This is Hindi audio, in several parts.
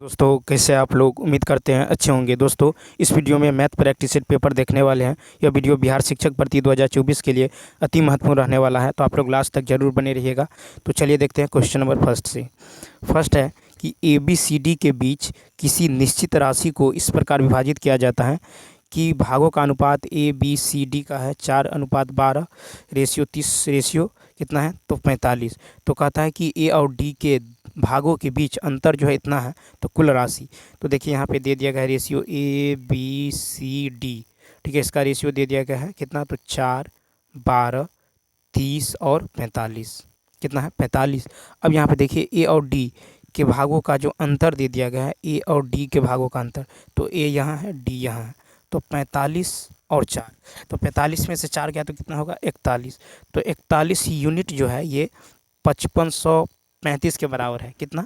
दोस्तों कैसे आप लोग उम्मीद करते हैं अच्छे होंगे। दोस्तों इस वीडियो में मैथ प्रैक्टिस सेट पेपर देखने वाले हैं। यह वीडियो बिहार शिक्षक भर्ती 2024 के लिए अति महत्वपूर्ण रहने वाला है, तो आप लोग लास्ट तक जरूर बने रहिएगा। तो चलिए देखते हैं क्वेश्चन नंबर फर्स्ट से। फर्स्ट है कि ABCD के बीच किसी निश्चित राशि को इस प्रकार विभाजित किया जाता है कि भागों का अनुपात ABCD का है 4:12 रेशियो 30 रेशियो कितना है तो 45। तो कहता है कि A और D के भागों के बीच अंतर जो है इतना है, तो कुल राशि। तो देखिए यहाँ पे दे दिया गया है रेशियो ABCD, ठीक है। इसका रेशियो दे दिया गया है कितना, तो 4, 12, 30 और 45, कितना है 45। अब यहाँ पे देखिए A और D के भागों का जो अंतर दे दिया गया है, A और D के भागों का अंतर, तो A यहाँ है D यहाँ है, तो 45 और 4, तो 45 में से 4 गया तो कितना होगा 41। तो 41 यूनिट जो है ये 5535 के बराबर है। कितना,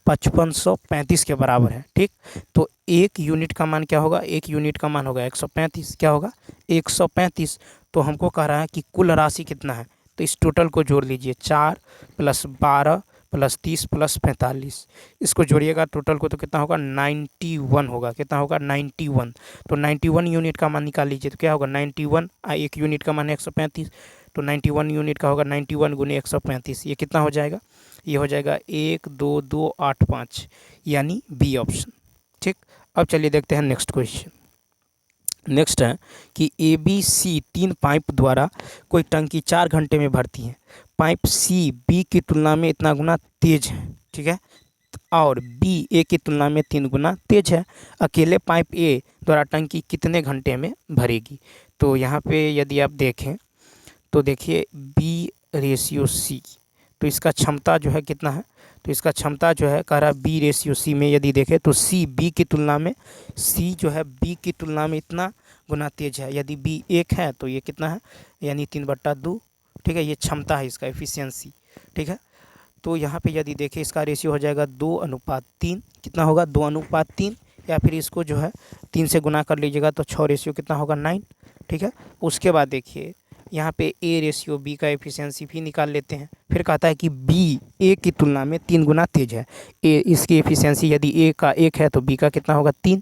5535 के बराबर है, ठीक। तो एक यूनिट का मान क्या होगा, एक यूनिट का मान होगा 135, क्या होगा 135। तो हमको कह रहा है कि कुल राशि कितना है, तो इस टोटल को जोड़ लीजिए, 4 + 12 + 30 + 45, इसको जोड़िएगा टोटल को तो कितना होगा 91 होगा। कितना होगा 91। तो 91 यूनिट का मान निकाल लीजिए, तो क्या होगा 91, एक यूनिट का मान है 135, तो 91 यूनिट का होगा 91 × 135, ये कितना हो जाएगा, ये हो जाएगा 12285, यानी बी ऑप्शन, ठीक। अब चलिए देखते हैं नेक्स्ट क्वेश्चन। नेक्स्ट है कि ABC 3 पाइप द्वारा कोई टंकी 4 घंटे में भरती है। पाइप C B की तुलना में इतना गुना तेज है, ठीक है, और B A की तुलना में 3 गुना तेज है। अकेले पाइप A द्वारा टंकी कितने घंटे में भरेगी। तो यहाँ पे यदि आप देखें तो देखिए B/C, तो इसका क्षमता जो है कितना है, तो इसका क्षमता जो है कह रहा है B/C में यदि देखें तो C B की तुलना में, C जो है B की तुलना में इतना गुना तेज है। यदि B 1 है तो ये कितना है, यानी 3/2, ठीक है, ये क्षमता है इसका, एफिशिएंसी, ठीक है। तो यहाँ पे यदि देखें इसका रेशियो हो जाएगा 2:3, कितना होगा 2:3, या फिर इसको जो है 3 से गुना कर लीजिएगा तो 6 रेशियो कितना होगा 9, ठीक है। उसके बाद देखिए यहाँ पे A/B का एफिशिएंसी भी निकाल लेते हैं। फिर कहता है कि B A की तुलना में 3 गुना तेज है। इसकी एफिशिएंसी यदि A का 1 है तो B का कितना होगा 3,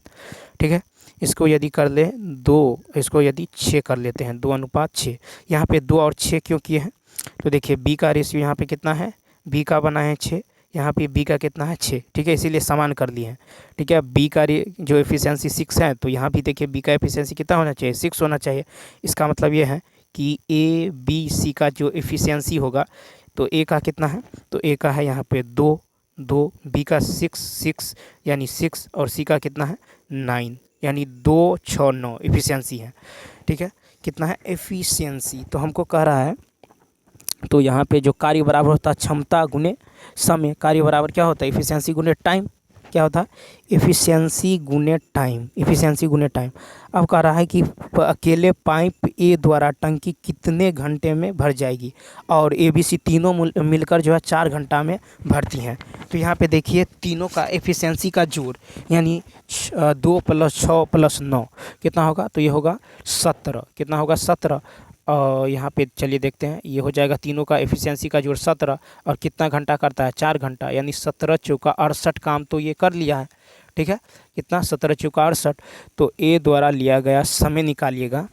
ठीक है। इसको यदि कर ले 2, इसको यदि 6 कर लेते हैं, 2:6। यहाँ पे 2 और 6 क्यों किए हैं, तो देखिए B का रेशियो यहाँ पे कितना है, B का बना है 6, यहाँ पे B का कितना है 6, ठीक है, इसीलिए समान कर लिए हैं, ठीक है। B का जो एफिशिएंसी 6 है, तो यहाँ भी देखिए B का एफिशिएंसी कितना होना चाहिए, 6 होना चाहिए। इसका मतलब ये है कि ABC का जो एफिशिएंसी होगा, तो A का कितना है, तो A का है यहाँ पे 2, B का 6 यानी 6, और C का कितना है 9, यानी 2, 6, 9 एफिशिएंसी है, ठीक है। कितना है एफिशिएंसी, तो हमको कह रहा है, तो यहाँ पे जो कार्य बराबर होता है क्षमता गुने समय, कार्य बराबर क्या होता है एफिशिएंसी गुने टाइम, क्या होता है एफिशिएंसी गुने टाइम, एफिशिएंसी गुने टाइम। अब कह रहा है कि अकेले पाइप A द्वारा टंकी कितने घंटे में भर जाएगी, और ABC तीनों मिलकर जो है 4 घंटा में भरती हैं। तो यहाँ पे देखिए तीनों का एफिशिएंसी का जोड़, यानी 2 + 6 + 9 कितना होगा, तो ये होगा 17, कितना होगा 17। और यहाँ पे चलिए देखते हैं, ये हो जाएगा तीनों का एफिशिएंसी का जोड़ 17, और कितना घंटा करता है 4 घंटा, यानी 17 × 68 काम तो ये कर लिया है, ठीक है। कितना 17 × 68। तो A द्वारा लिया गया समय निकालिएगा,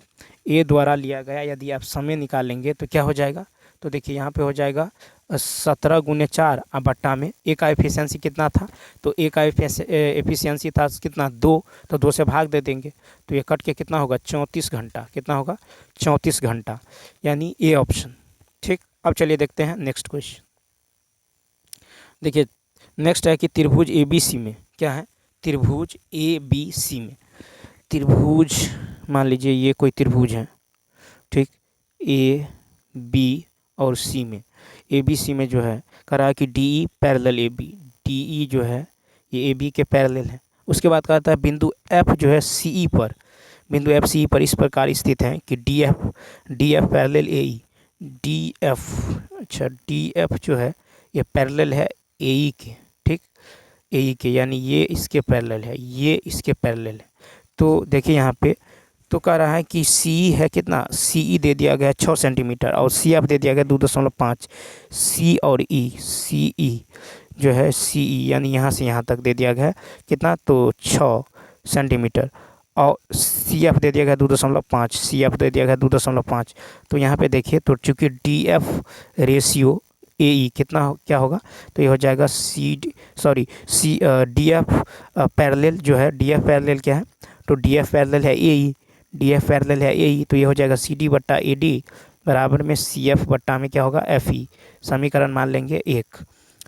A द्वारा लिया गया यदि आप समय निकालेंगे तो क्या हो जाएगा, तो देखिए यहाँ पे हो जाएगा 17 × 4 बट्टा में A का एफिशिएंसी कितना था, तो A का एफिशिएंसी था कितना 2, तो 2 से भाग दे देंगे, तो ये कट के कितना होगा 34 घंटा, कितना होगा 34 घंटा, यानी A ऑप्शन, ठीक। अब चलिए देखते हैं नेक्स्ट क्वेश्चन। देखिए नेक्स्ट है कि त्रिभुज ABC में, क्या है त्रिभुज ABC में, त्रिभुज मान लीजिए ये कोई त्रिभुज है, ठीक, A B और C में, ABC में जो है कह रहा है कि DE पैरेलल AB, DE जो है ये AB के पैरेलल है। उसके बाद कहता है बिंदु F जो है CE पर, बिंदु F CE पर इस प्रकार स्थित है कि DF पैरेलल AE, DF, अच्छा DF जो है ये पैरेलल है AE के, ठीक, AE के, यानी ये इसके पैरेलल है, ये इसके पैरेलल है। तो देखिए यहाँ पे तो कह रहा है कि CE है कितना, CE दे दिया गया 6 सेंटीमीटर, और CF दे दिया गया 2.5, C और E, CE जो है सी ई यानी यहाँ से यहाँ तक दे दिया गया है कितना, तो 6 सेंटीमीटर। और सी एफ दे दिया गया 2.5, सी एफ दे दिया गया 2.5। तो यहाँ पे देखिए, तो चूँकि डी एफ रेशियो ए ई कितना क्या होगा, तो ये हो जाएगा सी डी एफ पैरेलल जो है, डी एफ पैरेलल क्या है, तो डी एफ पैरेलल है ए ई, डी एफ पैरेलल है ए ई, तो ये हो जाएगा सी डी बट्टा ए डी बराबर में सी एफ बट्टा में क्या होगा, एफ ई। समीकरण मान लेंगे 1।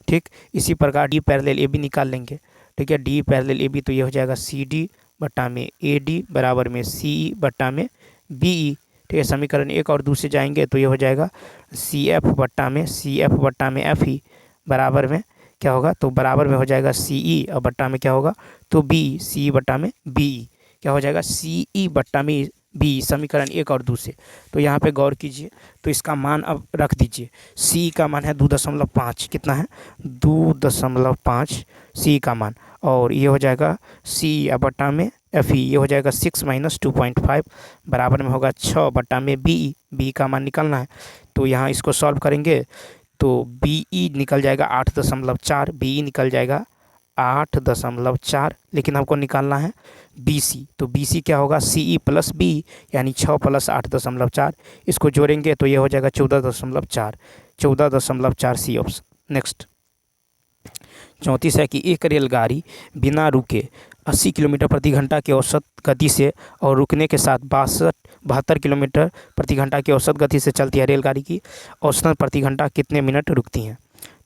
ठीक, इसी प्रकार डी पैरेलल ए बी निकाल लेंगे। ठीक है, डी पैरेलल ए बी, तो ये हो जाएगा सी डी बट्टा में ए डी बराबर में सी ई बट्टा में बी ई। ठीक है, समीकरण 1 और 2 से जाएंगे तो ये हो जाएगा सी एफ बट्टा में एफ ई बराबर में क्या होगा, तो बराबर में हो जाएगा सी ई और बट्टा में क्या होगा, तो बी, सी ई बट्टा में बी ई क्या हो जाएगा, सी ई बट्टा में बी, समीकरण 1 और 2 से। तो यहाँ पे गौर कीजिए, तो इसका मान अब रख दीजिए। सी का मान है 2.5, कितना है 2.5 सी का मान, और ये हो जाएगा सी बट्टा में एफ ई, ये हो जाएगा 6 - 2.5 बराबर में होगा 6 बट्टा में बी ई, बी का मान निकालना है। तो यहाँ इसको सॉल्व करेंगे तो बी ई निकल जाएगा 8.4, बी ई निकल जाएगा 8.4, लेकिन हमको निकालना है बी सी। तो बी सी क्या होगा, सी ई प्लस बी, यानी 6 + 8.4, इसको जोड़ेंगे तो ये हो जाएगा 14.4 सी ऑप्शन। नेक्स्ट 34 है कि एक रेलगाड़ी बिना रुके 80 किलोमीटर प्रति घंटा की औसत गति से और रुकने के साथ 72 किलोमीटर प्रति घंटा की औसत गति से चलती है। रेलगाड़ी की औसतन प्रति घंटा कितने मिनट रुकती हैं।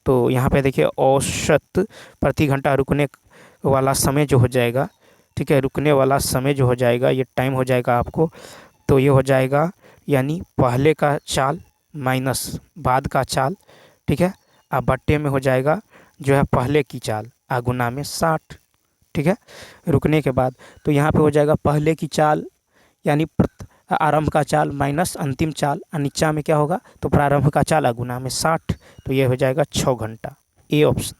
तो यहाँ पे देखिए, औसत प्रति घंटा रुकने वाला समय जो हो जाएगा, ठीक है, रुकने वाला समय जो हो जाएगा, ये टाइम हो जाएगा आपको, तो ये हो जाएगा यानी पहले का चाल माइनस बाद का चाल, ठीक है, अब बट्टे में हो जाएगा जो है पहले की चाल गुना में 60। ठीक है, रुकने के बाद तो यहाँ पे हो जाएगा पहले की चाल यानी आरंभ का चाल माइनस अंतिम चाल, नीचा में क्या होगा, तो प्रारंभ का चाल गुना में 60, तो ये हो जाएगा 6 घंटा, ए ऑप्शन।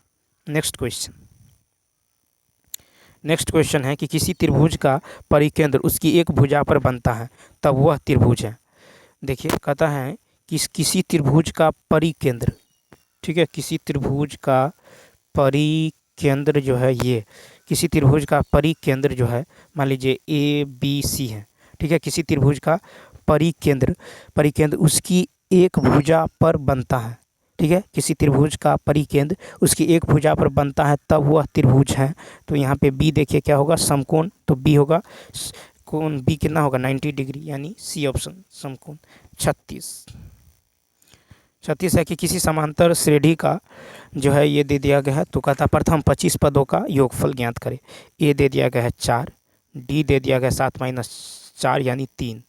नेक्स्ट क्वेश्चन है कि किसी त्रिभुज का परिकेंद्र उसकी एक भुजा पर बनता है, तब वह त्रिभुज है। देखिए, कहता है कि किसी त्रिभुज का परिकेंद्र, ठीक है, किसी त्रिभुज का परिकेंद्र जो है, ये किसी त्रिभुज का परिकेंद्र जो है, मान लीजिए ए बी सी है, ठीक है, किसी त्रिभुज का परिकेंद्र उसकी एक भुजा पर बनता है। ठीक है, किसी त्रिभुज का परिकेंद्र उसकी एक भुजा पर बनता है, तब वह त्रिभुज है। तो यहाँ पे बी देखिए क्या होगा, समकोण, तो बी होगा कोण बी कितना होगा 90 डिग्री, यानी सी ऑप्शन समकोण। 36 है कि किसी समांतर श्रेणी का जो है ये दे दिया गया है, तो कहता प्रथम 25 पदों का योगफल ज्ञात करें। ए दे दिया गया है 4, डी दे दिया गया 7 - 4 यानी 3,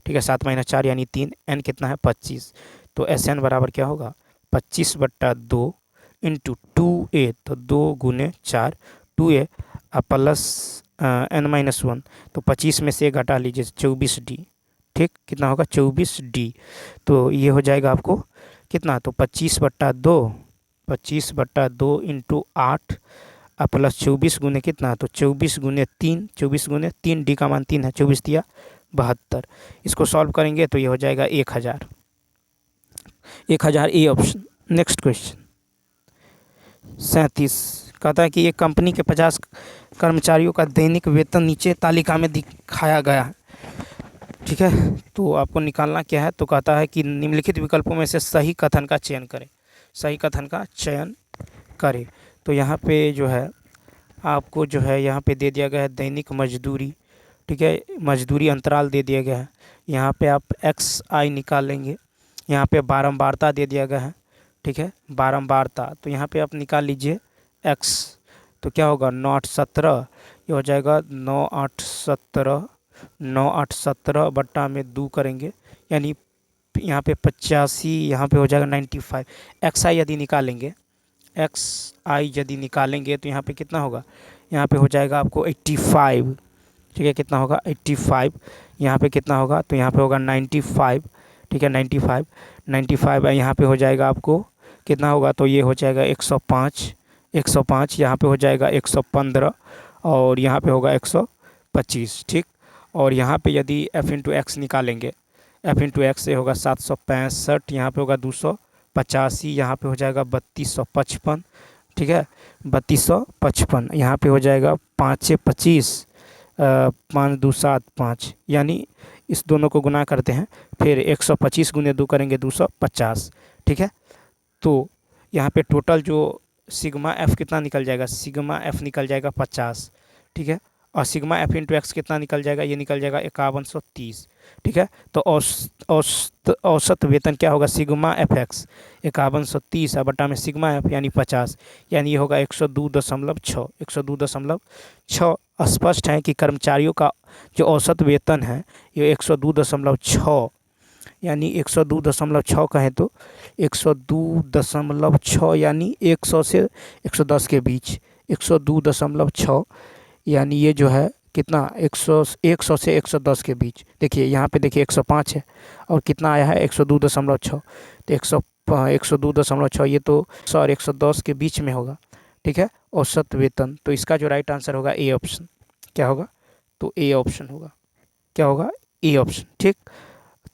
ठीक है, 7 - 4 यानी 3, एन कितना है 25, तो एस एन बराबर क्या होगा 25/2 इंटू 2a, तो 2 × 4 2a प्लस n-1, तो 25 में से घटा लीजिए 24d, ठीक, कितना होगा 24d, तो ये हो जाएगा आपको कितना, तो 25/2 इंटू 8 प्लस 24 गुने कितना, तो 24 × 3, 24 × 3, डी का मान 3 है, 24 × 72, इसको सॉल्व करेंगे तो ये हो जाएगा 1000 ए ऑप्शन। नेक्स्ट क्वेश्चन 37 कहता है कि एक कंपनी के 50 कर्मचारियों का दैनिक वेतन नीचे तालिका में दिखाया गया है। ठीक है, तो आपको निकालना क्या है, तो कहता है कि निम्नलिखित विकल्पों में से सही कथन का चयन करें। तो यहाँ पे जो है आपको जो है यहाँ पे दे दिया गया है दैनिक मजदूरी, ठीक है, मजदूरी अंतराल दे दिया गया है, यहाँ पे आप XI निकालेंगे, यहाँ पे बारंबारता दे दिया गया है, ठीक है, बारंबारता, तो यहाँ पे आप निकाल लीजिए x, तो क्या होगा 9 × 8 = 17, ये हो जाएगा 9 × 8 = 17 बट्टा में 2 करेंगे, यानी यहाँ पे 85, यहाँ पे हो जाएगा 95। XI यदि निकालेंगे तो यहाँ पे कितना होगा, यहाँ पे हो जाएगा आपको 85, ठीक है, कितना होगा 85, यहाँ पे कितना होगा, तो यहाँ पे होगा 95, ठीक है, 95 यहाँ पे हो जाएगा आपको कितना होगा, तो ये हो जाएगा 105, यहाँ पे हो जाएगा 115 और यहाँ पे होगा 125, ठीक, और यहाँ पे यदि f × x निकालेंगे, f × x से होगा 765, यहाँ पे होगा 285, यहाँ पे हो जाएगा 3255, ठीक है। 3255 यहाँ पे हो जाएगा 5 से 25, 5 2 7 5, यानी इस दोनों को गुना करते हैं, फिर 125 गुने 2 करेंगे 250, ठीक है। तो यहाँ पे टोटल जो सिग्मा एफ कितना निकल जाएगा, सिग्मा एफ निकल जाएगा 50, ठीक है। और सिग्मा एफ इंटू एक्स कितना निकल जाएगा, ये निकल जाएगा 5130, ठीक है। तो औसत वेतन क्या होगा, सिग्मा एफ एक्स 5130 बटा में सिग्मा एफ यानी 50, यानी ये होगा 102.6, 102.6। स्पष्ट है कि कर्मचारियों का जो औसत वेतन है ये 102.6, यानी 102.6 कहें तो 102.6 यानी 100 से 110 के बीच, 102.6 यानी ये जो है कितना 100 से 110 के बीच। देखिए यहाँ पे देखिए 105 है और कितना आया है 102.6, तो 102.6 ये तो 100 और 110 के बीच में होगा, ठीक है, औसत वेतन। तो इसका जो राइट आंसर होगा ए ऑप्शन, क्या होगा, तो ए ऑप्शन होगा, क्या होगा, ए ऑप्शन, ठीक।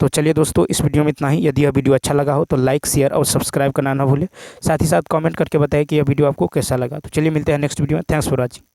तो चलिए दोस्तों, इस वीडियो में इतना ही। यदि यह वीडियो अच्छा लगा हो तो लाइक, शेयर और सब्सक्राइब करना ना भूलें। साथ ही साथ कमेंट करके बताएं कि यह वीडियो आपको कैसा लगा। तो चलिए मिलते हैं नेक्स्ट वीडियो में। Thanks for watching.